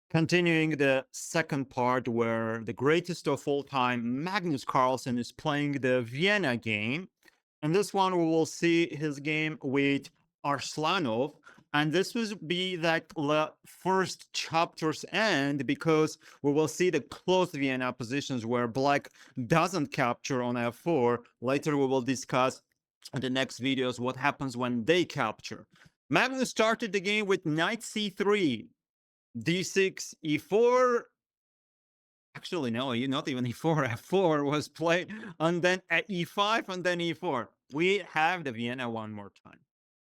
Continuing the second part where the greatest of all time, Magnus Carlsen, is playing the Vienna game. And this one, we will see his game with Arslanov. And this will be like the first chapter's end because we will see the closed Vienna positions where black doesn't capture on f4. Later, we will discuss in the next videos what happens when they capture. Magnus started the game with knight c3, d6, e4. Actually, no, not even e4. f4 was played, and then at e5 and then e4. We have the Vienna one more time.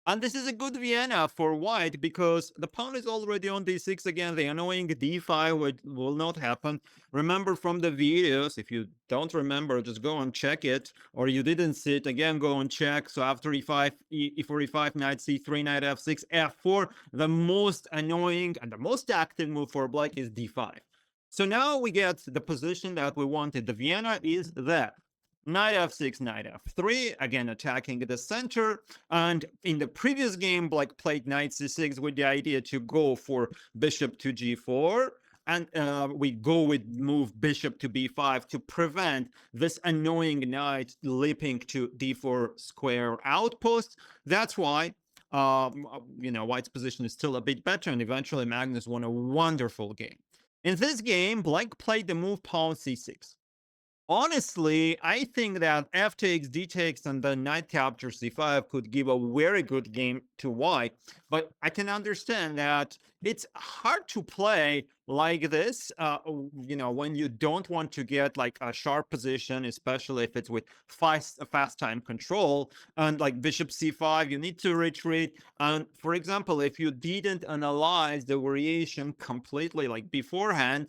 And this is a good Vienna for white because the pawn is already on d6 again. The annoying d5 will not happen. Remember from the videos, if you don't remember, just go and check it. Or you didn't see it, again, go and check. So after e5, e4, e5, knight c3, knight f6, f4, the most annoying and the most active move for black is d5. So now we get the position that we wanted. The Vienna is that. Knight f6, knight f3, again attacking the center. And in the previous game, black played knight c6 with the idea to go for bishop to g4. And we go with move bishop to b5 to prevent this annoying knight leaping to d4 square outpost. That's why white's position is still a bit better, and eventually Magnus won a wonderful game. In this game, black played the move pawn c6. Honestly, I think that f takes, d takes, and then knight captures c5 could give a very good game to white. But I can understand that it's hard to play like this, when you don't want to get like a sharp position, especially if it's with fast time control. And like bishop c5, you need to retreat. And for example, if you didn't analyze the variation completely like beforehand,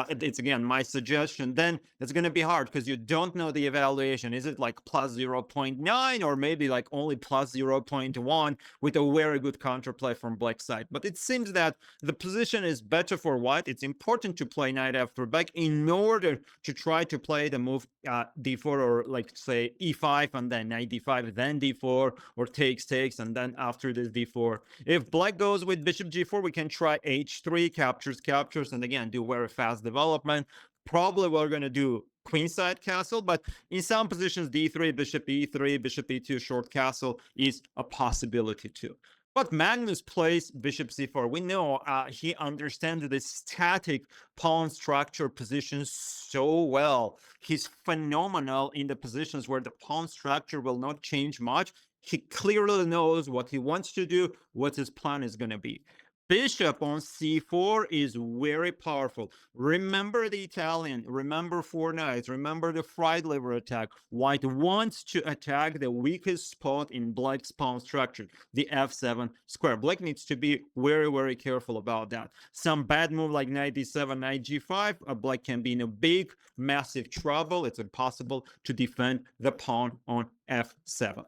it's again my suggestion, then it's going to be hard because you don't know the evaluation. Is it like plus 0.9 or maybe like only plus 0.1 with a very good counterplay from black side? But it seems that the position is better for white. It's important to play knight f4 back in order to try to play the move d4, or like say e5 and then knight d5, then d4, or takes, and then after this d4. If black goes with bishop g4, we can try h3, captures, and again do very fast development. Probably we're going to do queenside castle, but in some positions d3, bishop e3, bishop e2, short castle is a possibility too. But Magnus plays bishop c4. We know he understands the static pawn structure position so well. He's phenomenal in the positions where the pawn structure will not change much. He clearly knows what he wants to do, what his plan is going to be. Bishop on c4 is very powerful. Remember the Italian, remember 4 knights, remember the fried liver attack. White wants to attack the weakest spot in black's pawn structure, the f7 square. Black needs to be very careful about that. Some bad move like knight d7, knight g5, black can be in a big, massive trouble. It's impossible to defend the pawn on f7.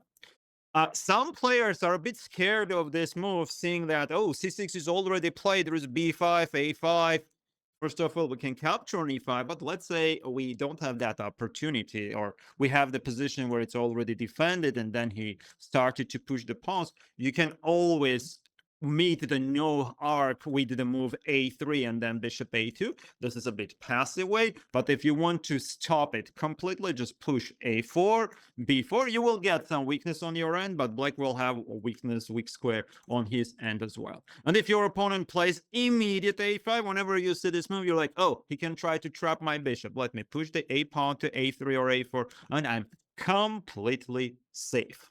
Some players are a bit scared of this move, seeing that, oh, c6 is already played, there is b5, a5. First of all, we can capture on e5, but let's say we don't have that opportunity, or we have the position where it's already defended, and then he started to push the pawns. You can always meet the no arc with the move a3 and then bishop a2. This is a bit passive way, but if you want to stop it completely, just push a4, b4. You will get some weakness on your end, but black will have a weak square on his end as well. And if your opponent plays immediate a5, whenever you see this move, you're like, oh, he can try to trap my bishop. Let me push the a pawn to a3 or a4, and I'm completely safe.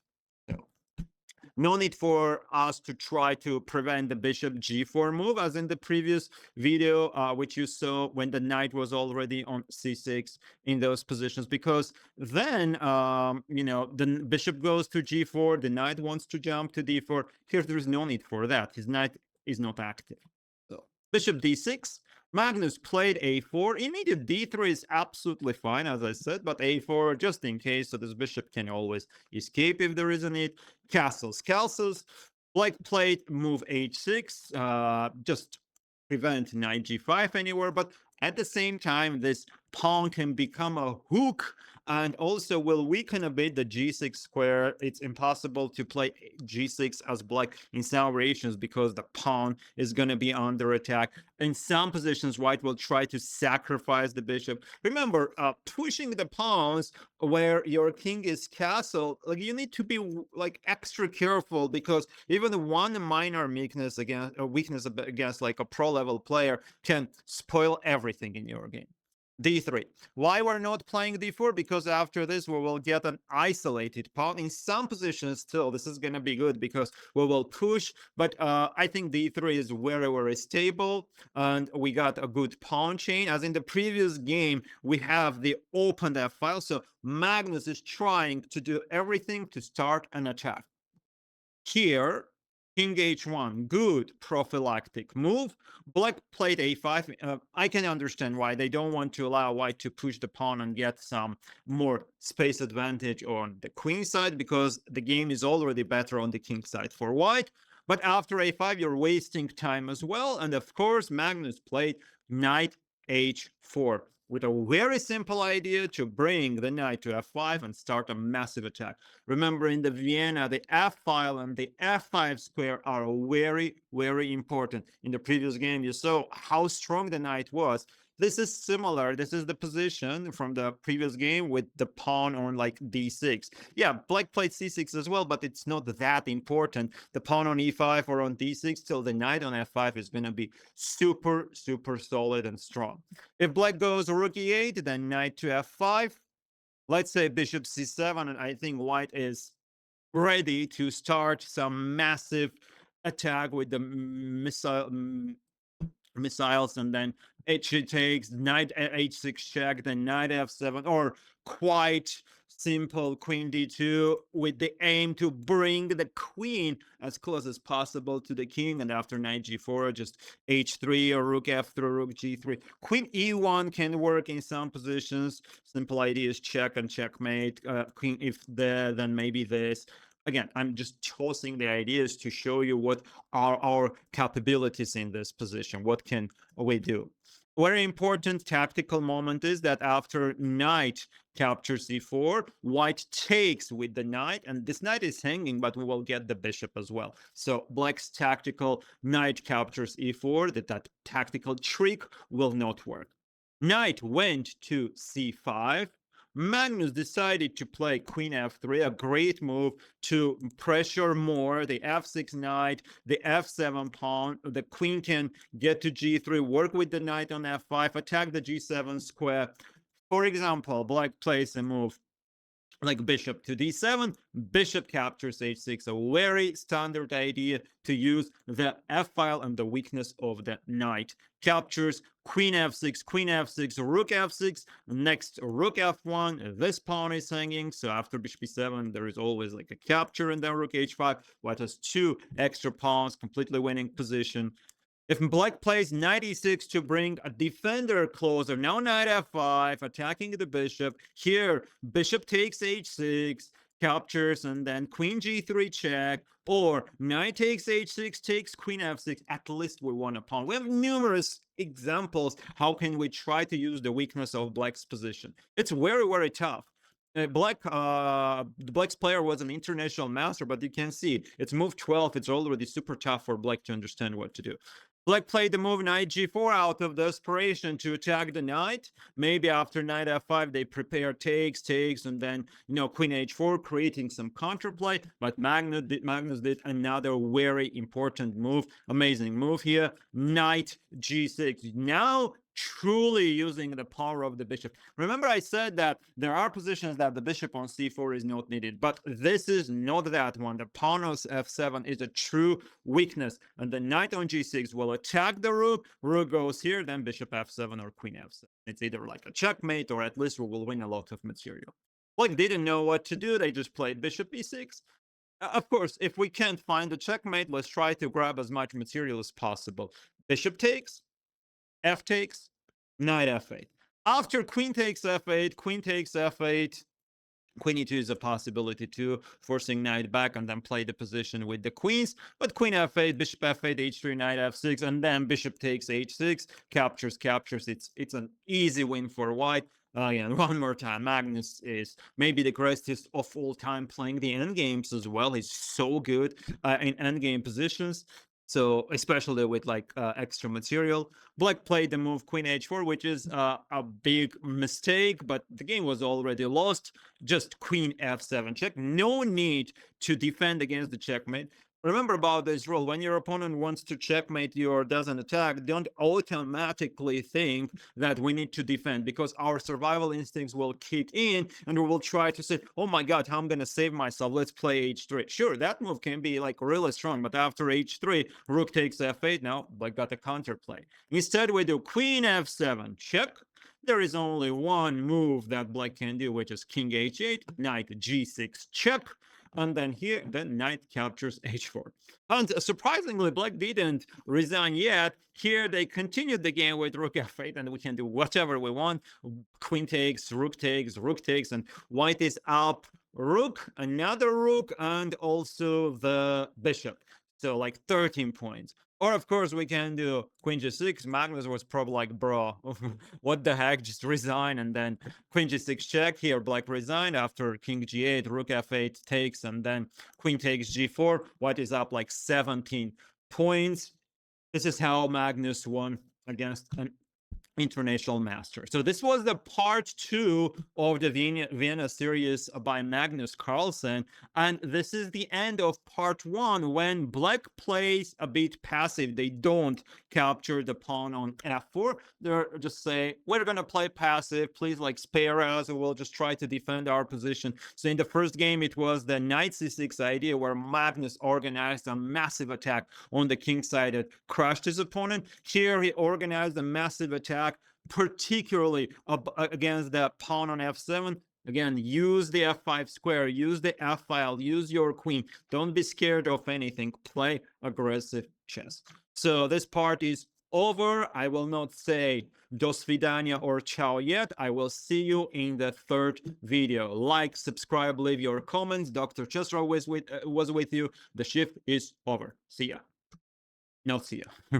No need for us to try to prevent the bishop g4 move, as in the previous video, which you saw when the knight was already on c6 in those positions, because then, the bishop goes to g4, the knight wants to jump to d4. Here, there is no need for that. His knight is not active. So bishop d6. Magnus played a4. Immediate d3 is absolutely fine, as I said, but a4 just in case, so this bishop can always escape if there is a need. Castles. Black played move h6, just prevent knight g5 anywhere, but at the same time, this pawn can become a hook and also will weaken a bit the g6 square. It's impossible to play g6 as black in some variations because the pawn is going to be under attack. In some positions, white will try to sacrifice the bishop. Remember, pushing the pawns where your king is castle, like you need to be like extra careful, because even one minor weakness against like a pro level player can spoil everything in your game. D3. Why we're not playing D4? Because after this we will get an isolated pawn. In some positions still, this is going to be good because we will push, but I think D3 is very, very stable, and we got a good pawn chain. As in the previous game, we have the open F file, so Magnus is trying to do everything to start an attack. Here, king h1, good prophylactic move. Black played a5. I can understand why they don't want to allow white to push the pawn and get some more space advantage on the queen side, because the game is already better on the king side for white. But after a5, you're wasting time as well. And of course, Magnus played knight h4 with a very simple idea to bring the knight to f5 and start a massive attack. Remember, in the Vienna, the f file and the f5 square are very, very important. In the previous game, you saw how strong the knight was. This is similar. This is the position from the previous game with the pawn on like d6. Yeah, black played c6 as well, but it's not that important. The pawn on e5 or on d6, still the knight on f5 is going to be super, super solid and strong. If black goes rook e8, then knight to f5. Let's say bishop c7, and I think white is ready to start some massive attack with the missiles, and then h takes, knight h6 check, then knight f7, or quite simple queen d2 with the aim to bring the queen as close as possible to the king, and after knight g4 just h3 or rook f3, rook g3. Queen e1 can work in some positions. Simple idea is check and checkmate. Queen if there, then maybe this. Again, I'm just tossing the ideas to show you what are our capabilities in this position. What can we do? Very important tactical moment is that after knight captures e4, white takes with the knight, and this knight is hanging, but we will get the bishop as well. So black's tactical knight captures e4, that tactical trick will not work. Knight went to c5. Magnus decided to play queen f3, a great move to pressure more the f6 knight, the f7 pawn. The queen can get to g3, work with the knight on f5, attack the g7 square. For example, black plays a move like bishop to d7, bishop captures h6, a very standard idea to use the f file and the weakness of the knight. Captures queen f6, rook f6, next rook f1, this pawn is hanging, so after bishop e7 there is always like a capture, and then rook h5, white has two extra pawns, completely winning position. If black plays knight e6 to bring a defender closer, now knight f5, attacking the bishop. Here, bishop takes h6, captures, and then queen g3 check, or knight takes h6, takes queen f6. At least we won a pawn. We have numerous examples. How can we try to use the weakness of black's position? It's very, very tough. Black's player was an international master, but you can see it's move 12. It's already super tough for black to understand what to do. Black played the move knight g4 out of desperation to attack the knight. Maybe after knight f5 they prepare takes, and then queen h4, creating some counterplay. But Magnus did another very important move, amazing move here, knight g6. Now truly using the power of the bishop. Remember, I said that there are positions that the bishop on c4 is not needed, but this is not that one. The pawn on f7 is a true weakness, and the knight on g6 will attack the rook. Rook goes here, then bishop f7 or queen f7. It's either like a checkmate, or at least we will win a lot of material. Black didn't know what to do. They just played bishop e6. Of course, if we can't find a checkmate, let's try to grab as much material as possible. Bishop takes, f takes, knight f8. After queen takes f8, Queen e2 is a possibility too, forcing knight back and then play the position with the queens. But queen f8, bishop f8, h3, knight f6, and then bishop takes h6, captures. It's an easy win for white. And one more time, Magnus is maybe the greatest of all time playing the endgames as well. He's so good in endgame positions. So especially with like extra material. Black played the move queen h4, which is a big mistake, but the game was already lost. Just queen f7 check. No need to defend against the checkmate. Remember about this rule: when your opponent wants to checkmate you or doesn't attack, don't automatically think that we need to defend, because our survival instincts will kick in and we will try to say, oh my god, how I'm gonna save myself, let's play h3. Sure, that move can be like really strong, but after h3, rook takes f8. Now black got a counterplay. Instead we do queen f7 check. There is only one move that black can do, which is king h8, knight g6 check, and then here, then knight captures h4. And surprisingly, black didn't resign yet. Here they continued the game with rook f8, and we can do whatever we want. Queen takes, rook takes, and white is up rook, another rook, and also the bishop. So like 13 points. Or of course we can do queen g6. Magnus was probably like, bro, what the heck, just resign. And then queen g6 check. Here black resigned. After king g8, rook f8 takes, and then queen takes g4. White is up like 17 points. This is how Magnus won against an international master. So this was the part 2 of the Vienna series by Magnus Carlsen, and this is the end of part 1, when black plays a bit passive. They don't capture the pawn on f4. They're just say, we're gonna play passive, please like spare us, and we'll just try to defend our position. So in the first game it was the knight c6 idea, where Magnus organized a massive attack on the king side that crushed his opponent. Here he organized a massive attack particularly against the pawn on f7. Again, use the f5 square, use the f file, use your queen. Don't be scared of anything. Play aggressive chess. So this part is over. I will not say do svidania or ciao yet. I will see you in the third video. Like, subscribe, leave your comments. Dr. ChessRob was with you. The shift is over. See ya. No, see ya.